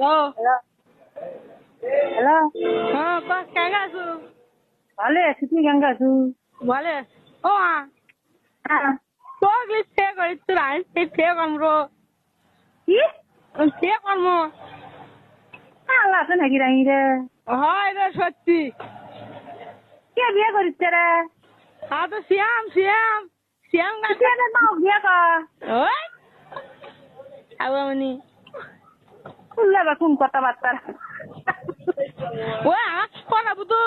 Hello hello হ্যাঁ কেঙ্গা আছো? ভালো আছি, তুই কেমন আছো? ভালো। ও হ্যাঁ। তো সে করি তোর আইন সে কর্ম কি সে কর্ম আল্লাহ আছে নাকি রাই রে? হয় রে সত্যি। কে বিয়ে করিচ্ছে রে? হ্যাঁ তো শ্যাম শ্যাম শ্যাম কে মা বিয়ে কর ওই আবামনি শুনলে বা কোন কথাবার্তা ওই আমার করাবো তো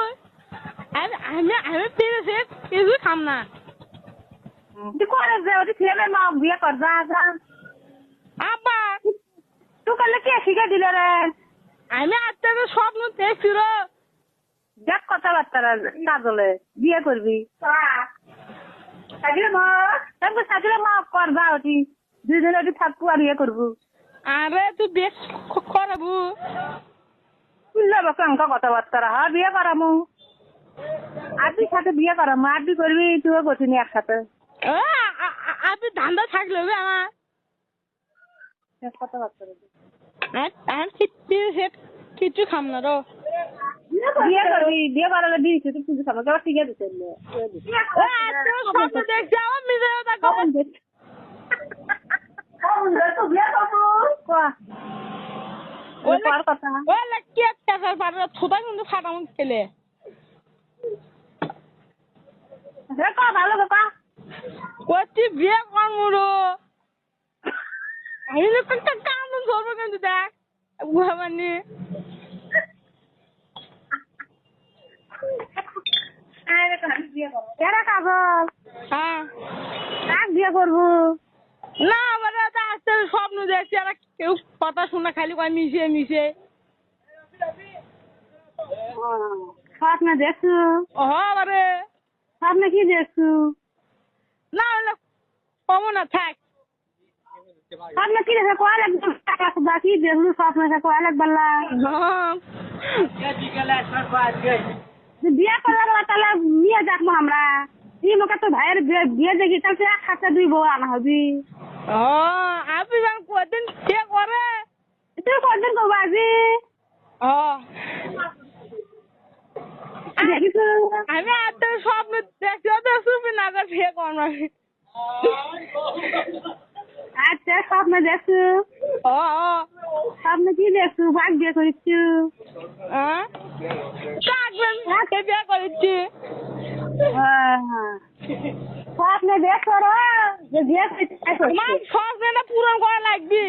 আমি আমি আমি পেরেছে কিছু খাম না। তুই করে যে ওটি ছেলে মা বিয়ে কর যা যা। আব্বা তুই করলে কে শিখে দিলে রে? আমি আজকে স্বপ্ন দেখছিল দেখ কথাবার্তা না বলে বিয়ে করবি সাজিলে মা কর যা ওটি দুজনে ওটি থাকবো আর বিয়ে করবো। আরে তুই বেশ করাবো শুনলে বা কেমন কথাবার্তা হ্যাঁ বিয়ে করামু আরবির সাথে বিয়ে করামু আরবি করবি তুইও করছিনি একসাথে আপনি ধান্দা থাকলে হবে আমার কথাবার্তা আমি কিছু খাম না রো বিয়ে করবি বিয়ে করালে দিয়েছি তুই কিছু খাবো কেউ ঠিক আছে স্বপ্ন দেখছি আমার মিলে কথা কিন্তু ফাটাম খেলে ভালো কথা করছি বিয়ে করমুরো আমি কাম ধরবো কিন্তু দেখ মানে এরা কাগজ হ্যাঁ কাক বিয়ে করবো না আমার আজকে স্বপ্ন দেখছি আর কেউ কথা শোনা খালি কয় মিশে মিশে স্বপ্নে দেখছু হবারে স্বপ্নে কি দেখছু না হলে কমো না থাক স্বপ্নে কি দেখে কয় লাগবে কি দেখলু স্বপ্নে কয় লাগবে বিয়ে করলে তাহলে নিয়ে যাবো আমরা এই মুখে তো ভাইয়ের বিয়ে দেখি তাহলে একসাথে দুই বউ আনা হবি আপনি যেন কদিন সে করে তুই কদিন করবো আজি দেখিস আমি আজকে স্বপ্ন দেখছি তো শুনবি না সে কর্ম আচ্ছা স্বপ্নে দেখছু স্বপ্নে কি দেখছু ভাগ বিয়ে করিছু বিয়ে করেছি স্বপ্নে দেখছো রে যে বিয়ে স্বপ্নটা পূরণ করা লাগবে।